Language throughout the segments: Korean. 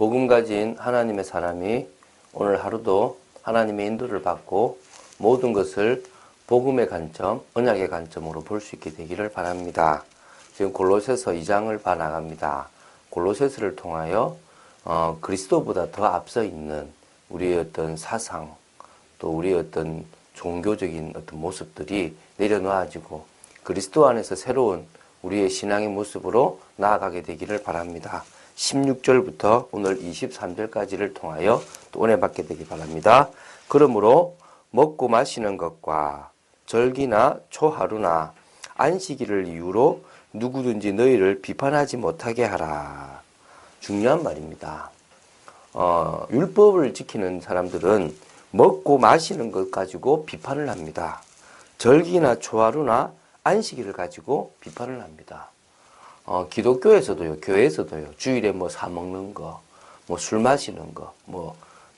복음 가진 하나님의 사람이 오늘 하루도 하나님의 인도를 받고 모든 것을 복음의 관점, 언약의 관점으로 볼 수 있게 되기를 바랍니다. 지금 골로새서 2장을 봐나갑니다. 골로새서를 통하여 그리스도보다 더 앞서 있는 우리의 어떤 사상, 또 우리의 어떤 종교적인 어떤 모습들이 내려놓아지고 그리스도 안에서 새로운 우리의 신앙의 모습으로 나아가게 되기를 바랍니다. 16절부터 오늘 23절까지를 통하여 또 은혜 받게 되기 바랍니다. 그러므로 먹고 마시는 것과 절기나 초하루나 안식일을 이유로 누구든지 너희를 비판하지 못하게 하라. 중요한 말입니다. 율법을 지키는 사람들은 먹고 마시는 것 가지고 비판을 합니다. 절기나 초하루나 안식일을 가지고 비판을 합니다. 기독교에서도요, 교회에서도요, 주일에 뭐 사 먹는 거, 뭐 술 마시는 거,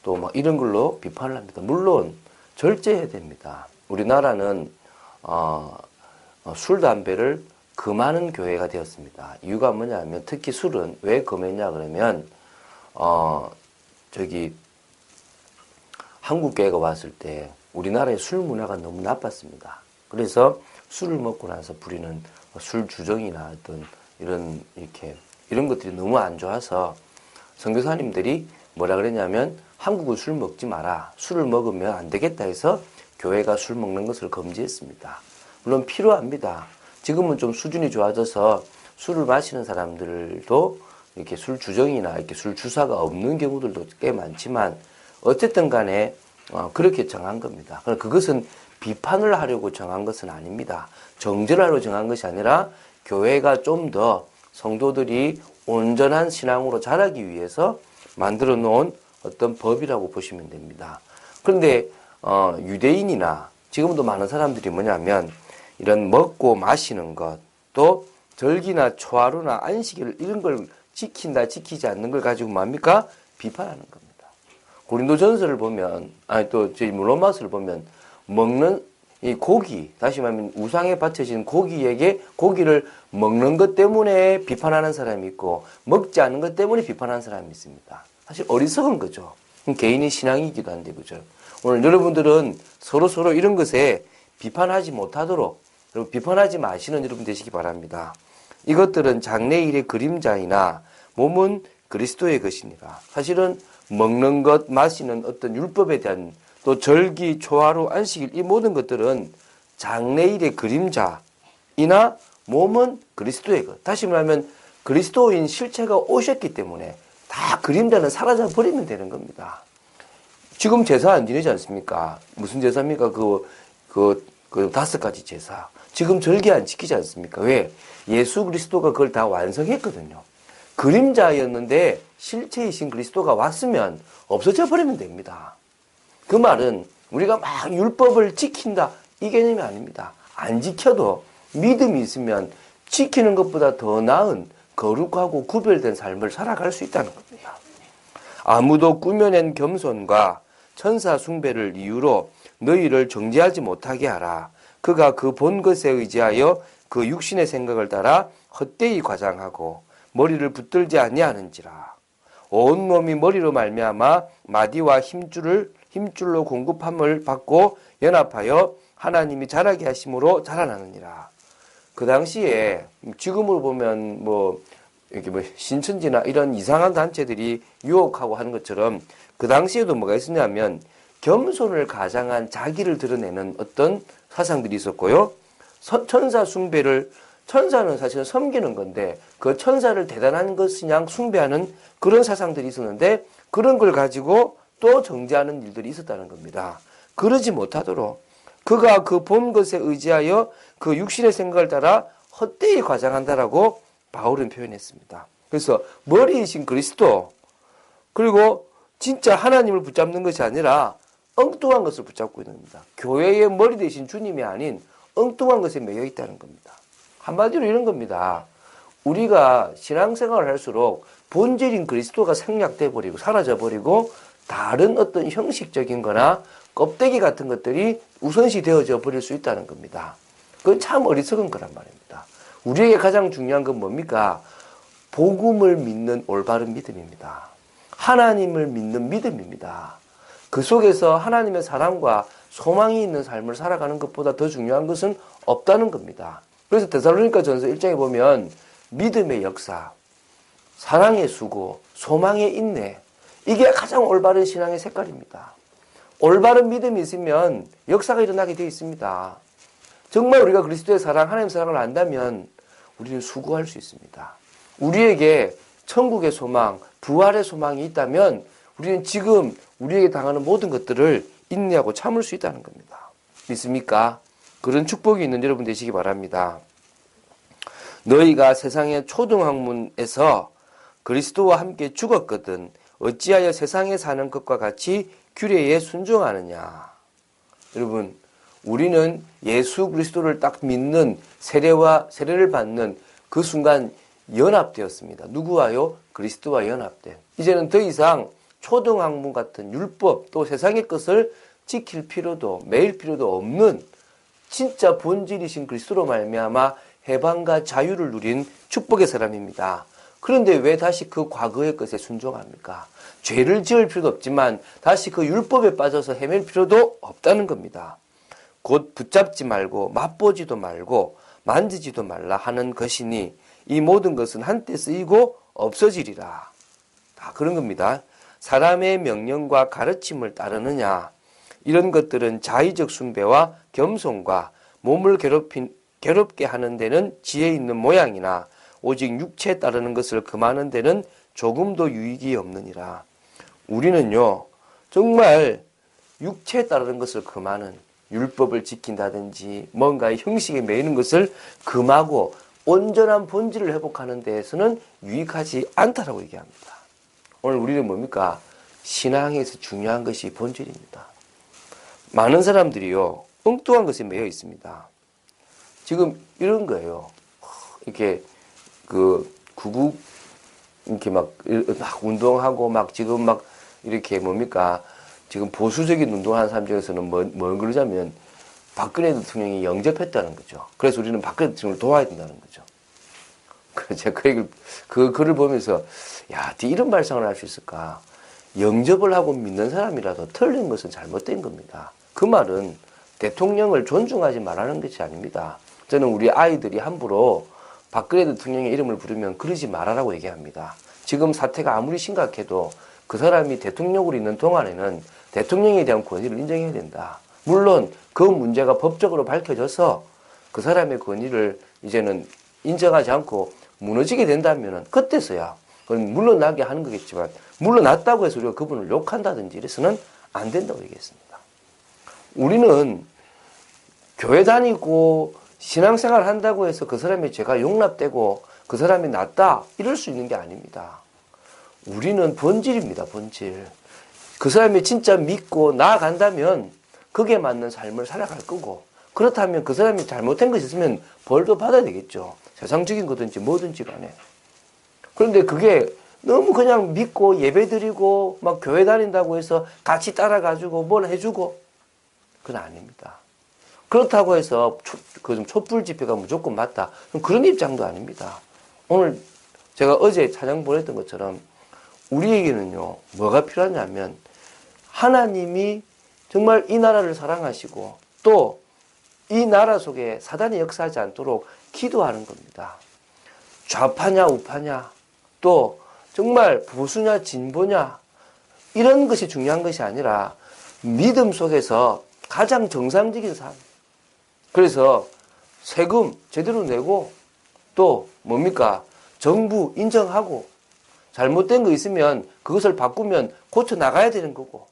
또 이런 걸로 비판을 합니다. 물론 절제해야 됩니다. 우리나라는 술, 담배를 금하는 교회가 되었습니다. 이유가 뭐냐면 특히 술은 왜 금했냐 그러면 한국 교회가 왔을 때 우리나라의 술 문화가 너무 나빴습니다. 그래서 술을 먹고 나서 부리는 술 주정이나 어떤 이런 것들이 너무 안 좋아서 선교사님들이 뭐라 그랬냐면 한국은 술 먹지 마라. 술을 먹으면 안 되겠다 해서 교회가 술 먹는 것을 금지했습니다. 물론 필요합니다. 지금은 좀 수준이 좋아져서 술을 마시는 사람들도 이렇게 술 주정이나 이렇게 술 주사가 없는 경우들도 꽤 많지만 어쨌든 간에 그렇게 정한 겁니다. 그것은 비판을 하려고 정한 것은 아닙니다. 정죄를 하려고 정한 것이 아니라 교회가 좀 더 성도들이 온전한 신앙으로 자라기 위해서 만들어 놓은 어떤 법이라고 보시면 됩니다. 그런데 유대인이나 지금도 많은 사람들이 뭐냐면 이런 먹고 마시는 것, 또 절기나 초하루나 안식일 이런 걸 지킨다 지키지 않는 걸 가지고 뭡니까? 비판하는 겁니다. 고린도전서를 보면 또 저희 로마서를 보면 먹는 이 고기, 다시 말하면 우상에 바쳐진 고기를 먹는 것 때문에 비판하는 사람이 있고 먹지 않는 것 때문에 비판하는 사람이 있습니다. 사실 어리석은 거죠. 개인의 신앙이기도 한데, 그죠? 오늘 여러분들은 서로 이런 것에 비판하지 못하도록, 그리고 비판하지 마시는 여러분 되시기 바랍니다. 이것들은 장래일의 그림자이나 몸은 그리스도의 것이니라. 사실은 먹는 것, 마시는 어떤 율법에 대한 또 절기, 초하루, 안식일 이 모든 것들은 장래일의 그림자이나 몸은 그리스도의 것. 다시 말하면 그리스도인 실체가 오셨기 때문에 다 그림자는 사라져 버리면 되는 겁니다. 지금 제사 안 지내지 않습니까? 무슨 제사입니까? 그 5가지 제사. 지금 절기 안 지키지 않습니까? 왜? 예수 그리스도가 그걸 다 완성했거든요. 그림자였는데 실체이신 그리스도가 왔으면 없어져 버리면 됩니다. 그 말은 우리가 막 율법을 지킨다 이 개념이 아닙니다. 안 지켜도 믿음이 있으면 지키는 것보다 더 나은 거룩하고 구별된 삶을 살아갈 수 있다는 겁니다. 아무도 꾸며낸 겸손과 천사 숭배를 이유로 너희를 정죄하지 못하게 하라. 그가 그 본 것에 의지하여 그 육신의 생각을 따라 헛되이 과장하고 머리를 붙들지 아니하는지라. 온 몸이 머리로 말미암아 마디와 힘줄로 공급함을 받고 연합하여 하나님이 자라게 하심으로 자라나느니라. 그 당시에 지금으로 보면 이렇게 신천지나 이런 이상한 단체들이 유혹하고 하는 것처럼 그 당시에도 뭐가 있었냐면 겸손을 가장한 자기를 드러내는 어떤 사상들이 있었고요. 천사 숭배를, 천사는 사실은 섬기는 건데 그 천사를 대단한 것이냐 숭배하는 그런 사상들이 있었는데 그런 걸 가지고 또 정죄하는 일들이 있었다는 겁니다. 그러지 못하도록 그가 그 본 것에 의지하여 그 육신의 생각을 따라 헛되이 과장한다라고 바울은 표현했습니다. 그래서 머리이신 그리스도, 그리고 진짜 하나님을 붙잡는 것이 아니라 엉뚱한 것을 붙잡고 있는 겁니다. 교회의 머리 대신 주님이 아닌 엉뚱한 것에 매여 있다는 겁니다. 한마디로 이런 겁니다. 우리가 신앙생활을 할수록 본질인 그리스도가 생략돼 버리고 사라져 버리고 다른 어떤 형식적인 거나 껍데기 같은 것들이 우선시 되어져 버릴 수 있다는 겁니다. 그건 참 어리석은 거란 말입니다. 우리에게 가장 중요한 건 뭡니까? 복음을 믿는 올바른 믿음입니다. 하나님을 믿는 믿음입니다. 그 속에서 하나님의 사랑과 소망이 있는 삶을 살아가는 것보다 더 중요한 것은 없다는 겁니다. 그래서 데살로니가전서 1장에 보면 믿음의 역사, 사랑의 수고, 소망의 인내, 이게 가장 올바른 신앙의 색깔입니다. 올바른 믿음이 있으면 역사가 일어나게 되어 있습니다. 정말 우리가 그리스도의 사랑, 하나님의 사랑을 안다면 우리는 수고할 수 있습니다. 우리에게 천국의 소망, 부활의 소망이 있다면 우리는 지금 우리에게 당하는 모든 것들을 인내하고 참을 수 있다는 겁니다. 믿습니까? 그런 축복이 있는 여러분 되시기 바랍니다. 너희가 세상의 초등학문에서 그리스도와 함께 죽었거든 어찌하여 세상에 사는 것과 같이 규례에 순종하느냐. 여러분, 우리는 예수 그리스도를 딱 믿는 세례를 받는 그 순간 연합되었습니다. 누구와요? 그리스도와 연합된. 이제는 더 이상 초등학문 같은 율법 또 세상의 것을 지킬 필요도 매일 필요도 없는 진짜 본질이신 그리스도로 말미암아 해방과 자유를 누린 축복의 사람입니다. 그런데 왜 다시 그 과거의 것에 순종합니까? 죄를 지을 필요도 없지만 다시 그 율법에 빠져서 헤맬 필요도 없다는 겁니다. 곧 붙잡지 말고 맛보지도 말고 만지지도 말라 하는 것이니 이 모든 것은 한때 쓰이고 없어지리라. 다 그런 겁니다. 사람의 명령과 가르침을 따르느냐. 이런 것들은 자의적 숭배와 겸손과 몸을 괴롭게 하는 데는 지혜 있는 모양이나 오직 육체에 따르는 것을 금하는 데는 조금도 유익이 없느니라. 우리는요, 정말 육체에 따르는 것을 금하는 율법을 지킨다든지 뭔가의 형식에 매이는 것을 금하고 온전한 본질을 회복하는 데에서는 유익하지 않다라고 얘기합니다. 오늘 우리는 뭡니까? 신앙에서 중요한 것이 본질입니다. 많은 사람들이요, 엉뚱한 것에 매여 있습니다. 지금 이런 거예요. 이렇게 이렇게 막 운동하고 막 지금 막 이렇게 뭡니까? 지금 보수적인 운동하는 사람 중에서는 뭘 그러자면 박근혜 대통령이 영접했다는 거죠. 그래서 우리는 박근혜 대통령을 도와야 된다는 거죠. 그래서 제가 그 글을 보면서 야, 이런 발상을 할 수 있을까? 영접을 하고 믿는 사람이라도 틀린 것은 잘못된 겁니다. 그 말은 대통령을 존중하지 말라는 것이 아닙니다. 저는 우리 아이들이 함부로 박근혜 대통령의 이름을 부르면 그러지 말아라고 얘기합니다. 지금 사태가 아무리 심각해도 그 사람이 대통령으로 있는 동안에는 대통령에 대한 권위를 인정해야 된다. 물론 그 문제가 법적으로 밝혀져서 그 사람의 권위를 이제는 인정하지 않고 무너지게 된다면 그때서야 그건 물러나게 하는 거겠지만 물러났다고 해서 우리가 그분을 욕한다든지 이래서는 안 된다고 얘기했습니다. 우리는 교회 다니고 신앙생활 한다고 해서 그 사람의 죄가 용납되고 그 사람이 낫다 이럴 수 있는 게 아닙니다. 우리는 본질입니다. 본질. 그 사람이 진짜 믿고 나아간다면 그게 맞는 삶을 살아갈 거고 그렇다면 그 사람이 잘못된 것이 있으면 벌도 받아야 되겠죠. 세상적인 거든지 뭐든지 간에. 그런데 그게 너무 그냥 믿고 예배드리고 막 교회 다닌다고 해서 같이 따라가지고 뭘 해주고 그건 아닙니다. 그렇다고 해서 촛불 집회가 무조건 맞다. 그런 입장도 아닙니다. 오늘 제가 어제 찬양 보냈던 것처럼 우리에게는요, 뭐가 필요하냐면 하나님이 정말 이 나라를 사랑하시고 또 이 나라 속에 사단이 역사하지 않도록 기도하는 겁니다. 좌파냐 우파냐 또 정말 보수냐 진보냐 이런 것이 중요한 것이 아니라 믿음 속에서 가장 정상적인 삶. 그래서 세금 제대로 내고 또 뭡니까? 정부 인정하고 잘못된 거 있으면 그것을 바꾸면 고쳐 나가야 되는 거고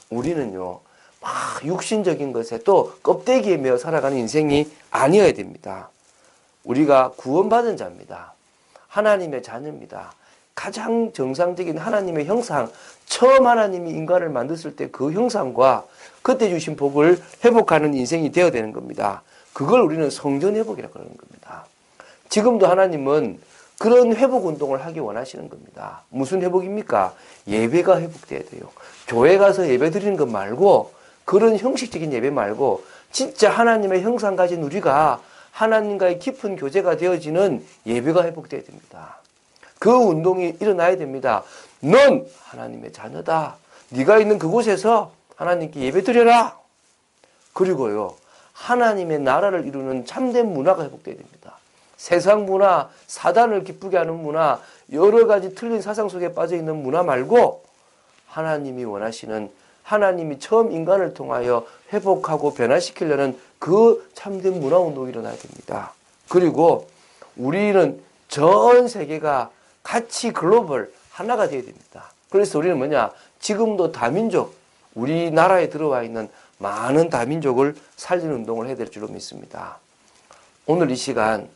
우리는요 막 육신적인 것에 또 껍데기에 매어 살아가는 인생이 아니어야 됩니다. 우리가 구원받은 자입니다. 하나님의 자녀입니다. 가장 정상적인 하나님의 형상, 처음 하나님이 인간을 만드실 때 그 형상과 그때 주신 복을 회복하는 인생이 되어야 되는 겁니다. 그걸 우리는 성전 회복이라고 그러는 겁니다. 지금도 하나님은 그런 회복 운동을 하기 원하시는 겁니다. 무슨 회복입니까? 예배가 회복돼야 돼요. 교회 가서 예배 드리는 것 말고 그런 형식적인 예배 말고 진짜 하나님의 형상 가진 우리가 하나님과의 깊은 교제가 되어지는 예배가 회복돼야 됩니다. 그 운동이 일어나야 됩니다. 넌 하나님의 자녀다. 네가 있는 그곳에서 하나님께 예배드려라. 그리고요, 하나님의 나라를 이루는 참된 문화가 회복돼야 됩니다. 세상 문화, 사단을 기쁘게 하는 문화, 여러 가지 틀린 사상 속에 빠져있는 문화 말고 하나님이 원하시는, 하나님이 처음 인간을 통하여 회복하고 변화시키려는 그 참된 문화운동이 일어나야 됩니다. 그리고 우리는 전 세계가 같이 글로벌 하나가 되어야 됩니다. 그래서 우리는 뭐냐, 지금도 다민족, 우리나라에 들어와 있는 많은 다민족을 살리는 운동을 해야 될 줄로 믿습니다. 오늘 이 시간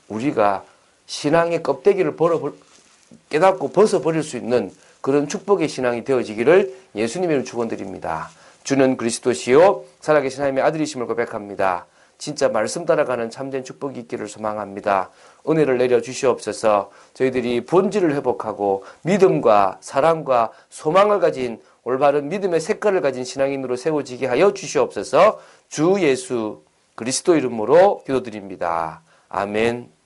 우리가 신앙의 껍데기를 깨닫고 벗어버릴 수 있는 그런 축복의 신앙이 되어지기를 예수님의 이름으로 축원드립니다. 주는 그리스도시요 살아계신 하나님의 아들이심을 고백합니다. 진짜 말씀 따라가는 참된 축복이 있기를 소망합니다. 은혜를 내려주시옵소서. 저희들이 본질을 회복하고 믿음과 사랑과 소망을 가진 올바른 믿음의 색깔을 가진 신앙인으로 세워지게 하여 주시옵소서. 주 예수 그리스도 이름으로 기도드립니다. 아멘.